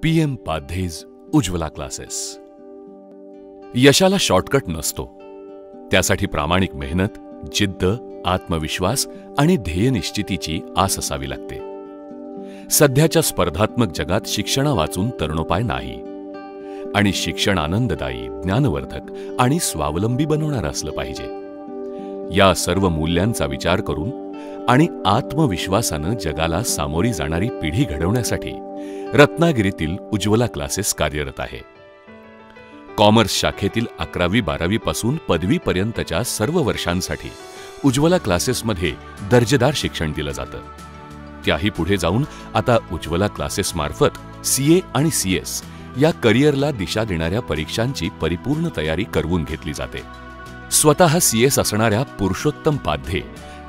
PM Padhye's Ujjwala classes. यशाला shortcut नसतो. त्यासाठी प्रामाणिक मेहनत, जिद्द, आत्मविश्वास आणि ध्येयनिश्चितीची आस असावी लागते. सध्याच्या स्पर्धात्मक जगात शिक्षणावाचून तरणोपाय नाही आणि शिक्षण आनंददायी, ज्ञानवर्धक आणि स्वावलंबी बनवणारं असलं पाहिजे. या सर्व मूल्यांचा विचार करून आणि आत्मविश्वासानं जगाला सामोरी जाणारी पिढी घडवण्यासाठी रत्नागिरीतील उज्ज्वला क्लासेस कार्यरत आहे. कॉमर्स शाखेतील 11वी-12वी पासून पदवीपर्यंतच्या सर्व वर्षांसाठी उज्ज्वला क्लासेसमध्ये दर्जेदार शिक्षण दिलं जातं. त्याही पुढे जाऊन आता उज्ज्वला क्लासेस मार्फत CA आणि CS या करिअरला दिशा देणाऱ्या परीक्षांची परिपूर्ण तयारी करवून घेतली जाते. स्वतः CS असणाऱ्या पुरुषोत्तम पाध्ये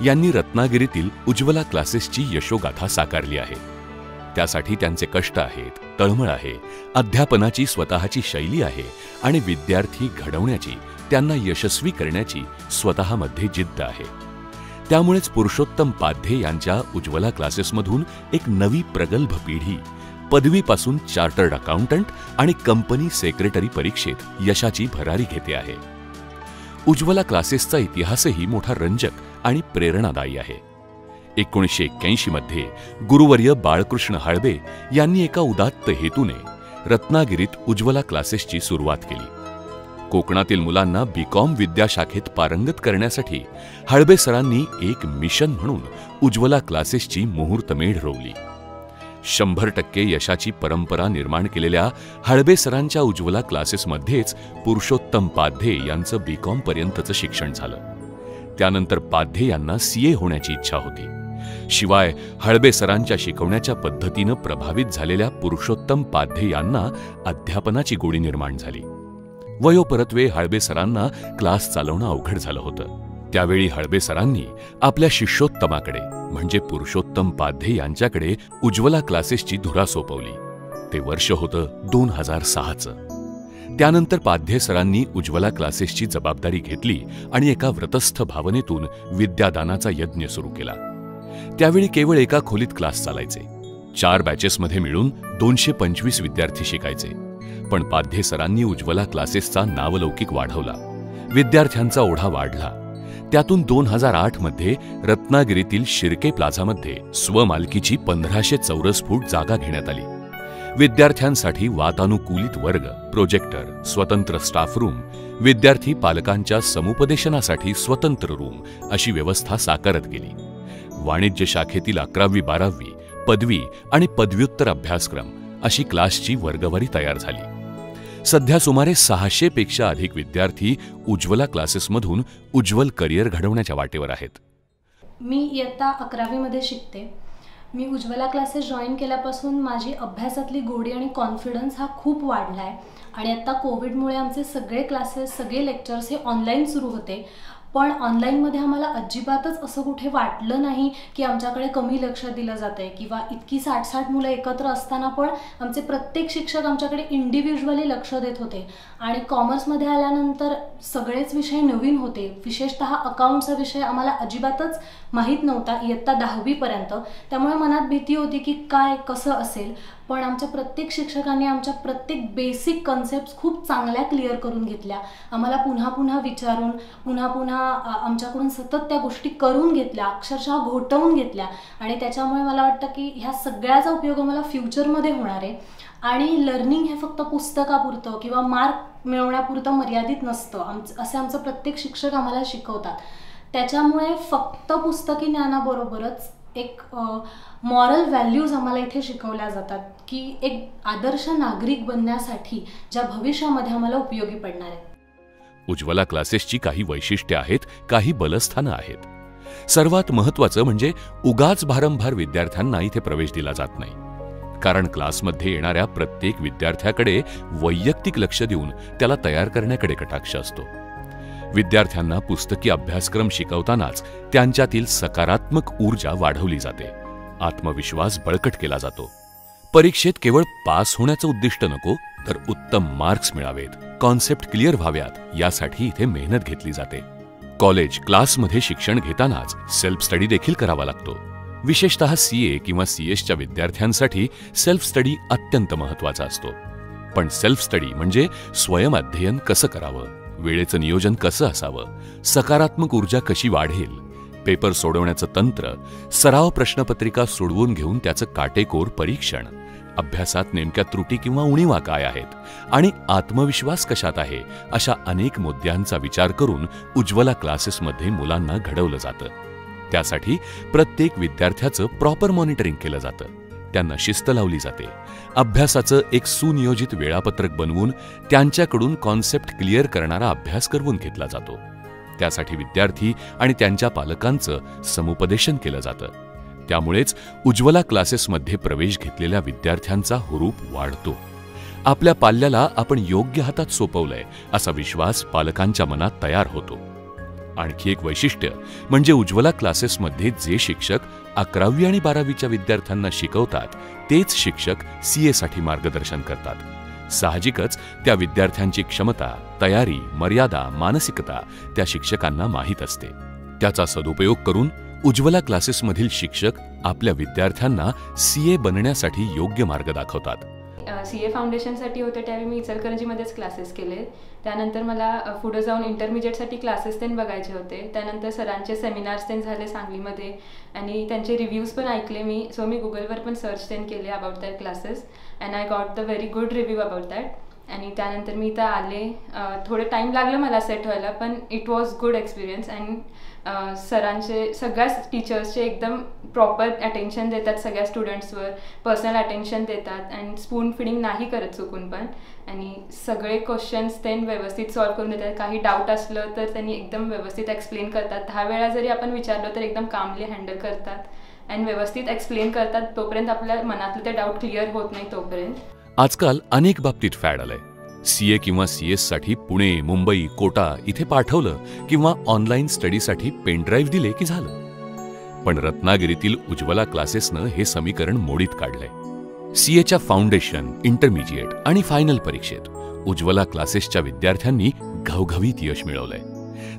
यांनी रत्नागिरीतील उज्ज्वला क्लासेसची यशोगाथा साकारली आहे. त्यासाठी त्यांचे कष्ट आहेत, तळमळ आहे, अध्यापनाची स्वतःची शैली आहे आणि विद्यार्थी घडवण्याची, त्यांना यशस्वी करण्याची स्वतःमध्ये जिद्द आहे. त्यामुळेच पुरुषोत्तम पाध्ये यांच्या उज्ज्वला क्लासेसमधून एक नवी प्रगल्भ पिढी पदवीपासून चार्टर्ड अकाउंटंट आणि कंपनी सेक्रेटरी परीक्षेत यशाची भरारी घेते आहे. उज्ज्वला क्लासेसचा इतिहासही मोठा रंजक आणि प्रेरणादायी आहे. 1981 मध्ये गुरुवर्य बाळकृष्ण हळबे यांनी एका उदात्त हेतूने रत्नागिरीत उज्ज्वला क्लासेसची सुरुवात केली. कोकणातील मुलांना BCom विद्याशाखेत पारंगत करण्यासाठी हळबे सरांनी एक मिशन म्हणून उज्ज्वला क्लासेसची मुहूर्तमेढ रोवली. 100% यशाची परंपरा निर्माण केलेल्या हळबे सरांच्या उज्ज्वला क्लासेसमध्येच पुरुषोत्तम पाध्ये यांचं BCom पर्यंतचं शिक्षण झालं. त्यानंतर पाध्ये यांना CA होण्याची इच्छा होती. शिवाय हळबे सरांच्या शिकवण्याच्या पद्धतीनं प्रभावित झालेल्या पुरुषोत्तम पाध्ये यांना अध्यापनाची गोडी निर्माण झाली. वयोपरत्वे हळबे सरांना क्लास चालवणं अवघड झालं होतं. त्यावेळी हळबे सरांनी आपल्या शिष्योत्तमाकडे म्हणजे पुरुषोत्तम पाध्ये यांच्याकडे उज्ज्वला क्लासेसची धुरा सोपवली. ते वर्ष होतं 2006चं. त्यानंतर पाध्ये सरांनी उज्ज्वला क्लासेसची जबाबदारी घेतली आणि एका व्रतस्थ भावनेतून विद्यादानाचा यज्ञ सुरू केला. त्यावेळी केवळ एका खोलीत क्लास चालायचे. 4 बॅचेसमध्ये मिळून 225 विद्यार्थी शिकायचे. पण पाध्ये सरांनी उज्ज्वला क्लासेसचा नावलौकिक वाढवला. विद्यार्थ्यांचा ओढा वाढला. त्यातून 2008 मध्ये रत्नागिरीतील शिर्के प्लाझामध्ये स्वमालकीची 1500 चौरस फूट जागा घेण्यात आली. विद्यार्थ्यांसाठी वातानुकूलित वर्ग, प्रोजेक्टर, स्वतंत्र स्टाफ रूम, विद्यार्थी पालकांच्या समुपदेशनासाठी स्वतंत्र रूम अशी व्यवस्था साकारत गेली. वाणिज्य शाखेतील 11वी-12वी, पदवी आणि पदव्युत्तर अभ्यासक्रम अशी क्लासची वर्गवारी तयार झाली. सध्या सुमारे 600 पेक्षा अधिक विद्यार्थी उज्ज्वला क्लासेसमधून उज्ज्वल करिअर घडवण्याच्या वाटेवर आहेत. मी इयत्ता 11वी मध्ये शिकते. मी उज्ज्वला क्लासेस जॉईन केल्यापासून माझी अभ्यासातली गोडी आणि कॉन्फिडन्स हा खूप वाढला आहे. आणि आता कोविडमुळे आमचे सगळे क्लासेस, सगळे लेक्चर्स हे ऑनलाईन सुरू होते. पण ऑनलाईनमध्ये आम्हाला अजिबातच असं कुठे वाटलं नाही की आमच्याकडे कमी लक्ष दिलं जातंय किंवा इतकी 60-60 मुलं एकत्र असताना पण आमचे प्रत्येक शिक्षक आमच्याकडे इंडिव्हिज्युअली लक्ष देत होते. आणि कॉमर्समध्ये आल्यानंतर सगळेच विषय नवीन होते. विशेषतः अकाउंटचा विषय आम्हाला अजिबातच माहीत नव्हता इयत्ता 10वी पर्यंत. त्यामुळे मनात भीती होती की काय कसं असेल. पण आमच्या प्रत्येक शिक्षकांनी आमच्या प्रत्येक बेसिक कन्सेप्ट खूप चांगल्या क्लिअर करून घेतल्या. आम्हाला पुन्हा पुन्हा विचारून पुन्हा आमच्याकडून सतत त्या गोष्टी करून घेतल्या, अक्षरशः घोटवून घेतल्या. आणि त्याच्यामुळे मला वाटतं की ह्या सगळ्याचा उपयोग आम्हाला फ्युचरमध्ये होणार आहे. आणि लर्निंग हे फक्त पुस्तकापुरतं किंवा मार्क मिळवण्यापुरतं मर्यादित नसतं. असे आमचं प्रत्येक शिक्षक आम्हाला शिकवतात. त्याच्यामुळे फक्त पुस्तकी ज्ञानाबरोबरच एक मॉरल व्हॅल्यूज आम्हाला इथे शिकवल्या जातात की एक आदर्श नागरिक बनण्यासाठी ज्या भविष्यामध्ये आम्हाला उपयोगी पडणार आहेत. उज्ज्वला क्लासेसची काही वैशिष्ट्ये आहेत, काही बलस्थानं आहेत. सर्वात महत्त्वाचं म्हणजे उगाच भारंभार विद्यार्थ्यांना इथे प्रवेश दिला जात नाही. कारण क्लासमध्ये येणाऱ्या प्रत्येक विद्यार्थ्याकडे वैयक्तिक लक्ष देऊन त्याला तयार करण्याकडे कटाक्ष असतो. विद्यार्थ्यांना पुस्तकी अभ्यासक्रम शिकवतानाच त्यांच्यातील सकारात्मक ऊर्जा वाढवली जाते. आत्मविश्वास बळकट केला जातो. परीक्षेत केवळ पास होण्याचं उद्दिष्ट नको, तर उत्तम मार्क्स मिळावेत, कॉन्सेप्ट क्लिअर व्हाव्यात यासाठी इथे मेहनत घेतली जाते. कॉलेज, क्लासमध्ये शिक्षण घेतानाच सेल्फ स्टडी देखील करावा लागतो. विशेषतः सीए किंवा सीएसच्या विद्यार्थ्यांसाठी सेल्फ स्टडी अत्यंत महत्त्वाचा असतो. पण सेल्फ स्टडी म्हणजे स्वयंअध्ययन कसं करावं, वेळेचं नियोजन कसं असावं, सकारात्मक ऊर्जा कशी वाढेल, पेपर सोडवण्याचं तंत्र, सराव प्रश्नपत्रिका सोडवून घेऊन त्याचं काटेकोर परीक्षण, अभ्यासात नेमक्या त्रुटी किंवा उणीवा काय आहेत आणि आत्मविश्वास कशात आहे, अशा अनेक मुद्द्यांचा विचार करून उज्ज्वला क्लासेसमध्ये मुलांना घडवलं जातं. त्यासाठी प्रत्येक विद्यार्थ्याचं प्रॉपर मॉनिटरिंग केलं जातं. त्यांना शिस्त लावली जाते. अभ्यासाचं एक सुनियोजित वेळापत्रक बनवून त्यांच्याकडून कॉन्सेप्ट क्लिअर करणारा अभ्यास करवून घेतला जातो. त्यासाठी विद्यार्थी आणि त्यांच्या पालकांचं समुपदेशन केलं जातं. त्यामुळेच उज्ज्वला क्लासेसमध्ये प्रवेश घेतलेल्या विद्यार्थ्यांचा हुरूप वाढतो. आपल्या पाल्याला आपण योग्य हातात सोपवलंय असा विश्वास पालकांच्या मनात तयार होतो. आणखी एक वैशिष्ट्य म्हणजे उज्ज्वला क्लासेसमध्ये जे शिक्षक 11वी आणि 12वीच्या विद्यार्थ्यांना शिकवतात तेच शिक्षक सीएसाठी मार्गदर्शन करतात. साहजिकच त्या विद्यार्थ्यांची क्षमता, तयारी, मर्यादा, मानसिकता त्या शिक्षकांना माहीत असते. त्याचा सदुपयोग करून उज्ज्वला क्लासेसमधील शिक्षक आपल्या विद्यार्थ्यांना सीए बनण्यासाठी योग्य मार्ग दाखवतात. सीए फाउंडेशनसाठी होते त्यावेळी मी इचलकरंजीमध्येच क्लासेस केले. त्यानंतर मला पुढे जाऊन इंटरमिजिएटसाठी क्लासेस त्यांनी बघायचे होते. त्यानंतर सरांचे सेमिनार्स त्यांनी झाले सांगलीमध्ये आणि त्यांचे रिव्ह्यूज पण ऐकले मी. सो मी गुगलवर पण सर्च त्यांनी केले about that classes and I got the very good review about that. आणि त्यानंतर मी इथं आले. थोडं टाईम लागलं मला सेट व्हायला, पण it was good experience. And सरांचे सगळ्याच टीचर्सचे एकदम प्रॉपर अटेन्शन देतात सगळ्या स्टुडंट्सवर, पर्सनल अटेन्शन देतात अँड स्पून फिडिंग नाही करत चुकून पण. आणि सगळे क्वेश्चन्स त्यांनी व्यवस्थित सॉल्व्ह करून देतात. काही डाऊट असलं तर त्यांनी एकदम व्यवस्थित एक्सप्लेन करतात. 10 वेळा जरी आपण विचारलं तर एकदम कामली हँडल करतात अँड व्यवस्थित एक्सप्लेन करतात. तोपर्यंत आपल्या मनातलं ते डाऊट क्लिअर होत नाही तोपर्यंत. आजकाल अनेक बाबतीत फॅड आलंय. सीए किंवा सीएससाठी पुणे, मुंबई, कोटा इथे पाठवलं किंवा ऑनलाईन स्टडीसाठी पेनड्राईव्ह दिले की झालं. पण रत्नागिरीतील उज्ज्वला क्लासेसनं हे समीकरण मोडीत काढलंय. सीएच्या फाउंडेशन, इंटरमिजिएट आणि फायनल परीक्षेत उज्ज्वला क्लासेसच्या विद्यार्थ्यांनी घवघवीत यश मिळवलंय.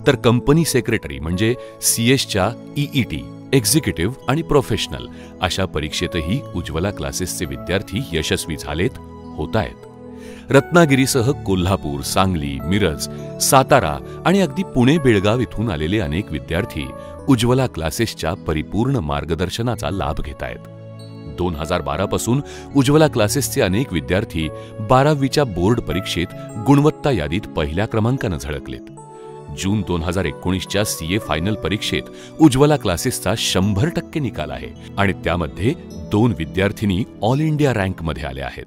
तर कंपनी सेक्रेटरी म्हणजे सीएसच्या ईईटी, एक्झिक्युटिव्ह आणि प्रोफेशनल अशा परीक्षेतही उज्ज्वला क्लासेसचे विद्यार्थी यशस्वी झालेत, होत आहेत. रत्नागिरीसह कोल्हापूर, सांगली, मिरज, सातारा आणि अगदी पुणे, बेळगाव इथून आलेले अनेक विद्यार्थी उज्ज्वला क्लासेसच्या परिपूर्ण मार्गदर्शनाचा लाभ घेत आहेत. 2012 पासून उज्ज्वला क्लासेसचे अनेक विद्यार्थी 12वीच्या बोर्ड परीक्षेत गुणवत्ता यादीत पहिल्या क्रमांकानं झळकलेत. जून 2019च्या सीए फायनल परीक्षेत उज्ज्वला क्लासेसचा 100% निकाल आहे आणि त्यामध्ये 2 विद्यार्थिनी ऑल इंडिया रँकमध्ये आल्या आहेत.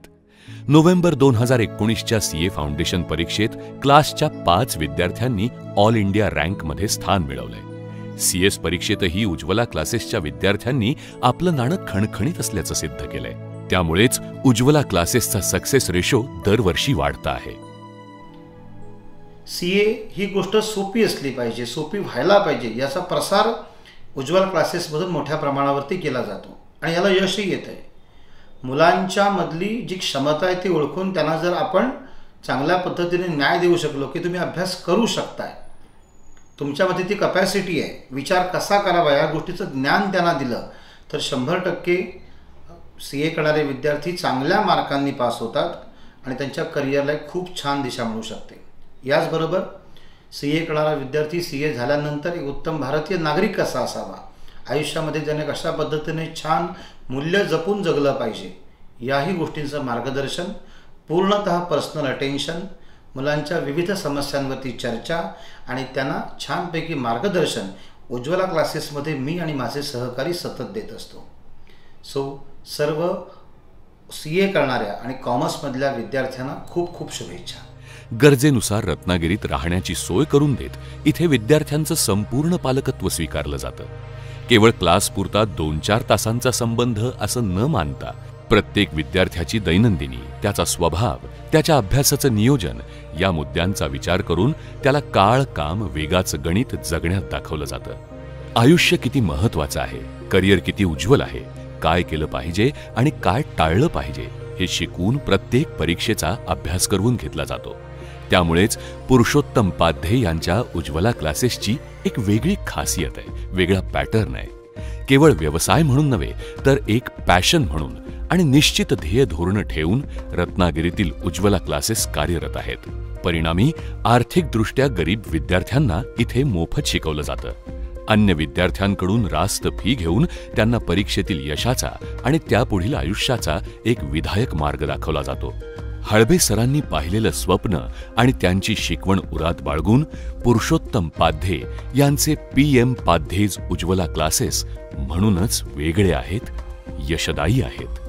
नोव्हेंबर 2019च्या सीए फाउंडेशन परीक्षेत क्लासच्या 5 विद्यार्थ्यांनी ऑल इंडिया रँकमध्ये स्थान मिळवलंय. सीएस परीक्षेतही उज्ज्वला क्लासेसच्या विद्यार्थ्यांनी आपलं नाणं खणखणीत असल्याचं सिद्ध केलंय. त्यामुळेच उज्ज्वला क्लासेसचा सक्सेस रेशो दरवर्षी वाढता आहे. सीए ही गोष्ट सोपी असली पाहिजे, सोपी व्हायला पाहिजे याचा प्रसार उज्ज्वला क्लासेसमधून मोठ्या प्रमाणावरती केला जातो आणि याला यशही येत आहे. मुलांच्या मधली जी क्षमता आहे ती ओळखून त्यांना जर आपण चांगल्या पद्धतीने न्याय देऊ शकलो की तुम्ही अभ्यास करू शकताय, तुमच्यामध्ये ती कपॅसिटी आहे, विचार कसा करावा या गोष्टीचं ज्ञान त्यांना दिलं तर 100% सीए करणारे विद्यार्थी चांगल्या मार्कांनी पास होतात आणि त्यांच्या करिअरला एक खूप छान दिशा मिळू शकते. याचबरोबर सीए करणारा विद्यार्थी सीए झाल्यानंतर एक उत्तम भारतीय नागरिक कसा असावा, आयुष्यामध्ये त्याने कशा पद्धतीने छान मूल्य जपून जगलं पाहिजे, याही गोष्टींचं मार्गदर्शन, पूर्णतः पर्सनल अटेन्शन, मुलांच्या विविध समस्यांवरती चर्चा आणि त्यांना छानपैकी मार्गदर्शन उज्ज्वला क्लासेसमध्ये मी आणि माझे सहकारी सतत देत असतो. सर्व सीए करणाऱ्या आणि कॉमर्समधल्या विद्यार्थ्यांना खूप खूप शुभेच्छा. गरजेनुसार रत्नागिरीत राहण्याची सोय करून देत इथे विद्यार्थ्यांचं संपूर्ण पालकत्व स्वीकारलं जातं. केवळ क्लासपुरता 2-4 तासांचा संबंध असं न मानता प्रत्येक विद्यार्थ्याची दैनंदिनी, त्याचा स्वभाव, त्याच्या अभ्यासाचं नियोजन या मुद्द्यांचा विचार करून त्याला काळ, काम, वेगाचं गणित जगण्यात दाखवलं जातं. आयुष्य किती महत्त्वाचं आहे, करिअर किती उज्ज्वल आहे, काय केलं पाहिजे आणि काय टाळलं पाहिजे हे शिकवून प्रत्येक परीक्षेचा अभ्यास करून घेतला जातो. त्यामुळेच पुरुषोत्तम पाध्ये यांच्या उज्ज्वला क्लासेसची एक वेगळी खासियत आहे, वेगळा पॅटर्न आहे. केवळ व्यवसाय म्हणून नव्हे तर एक पॅशन म्हणून आणि निश्चित ध्येय धोरण ठेवून रत्नागिरीतील उज्ज्वला क्लासेस कार्यरत आहेत. परिणामी आर्थिकदृष्ट्या गरीब विद्यार्थ्यांना इथे मोफत शिकवलं जातं. अन्य विद्यार्थ्यांकडून रास्त फी घेऊन त्यांना परीक्षेतील यशाचा आणि त्यापुढील आयुष्याचा एक विधायक मार्ग दाखवला जातो. हळबे सरांनी पाहिलेलं स्वप्न आणि त्यांची शिकवण उरात बाळगून पुरुषोत्तम पाध्ये यांचे PM पाध्येज उज्ज्वला क्लासेस म्हणूनच वेगळे आहेत, यशदायी आहेत.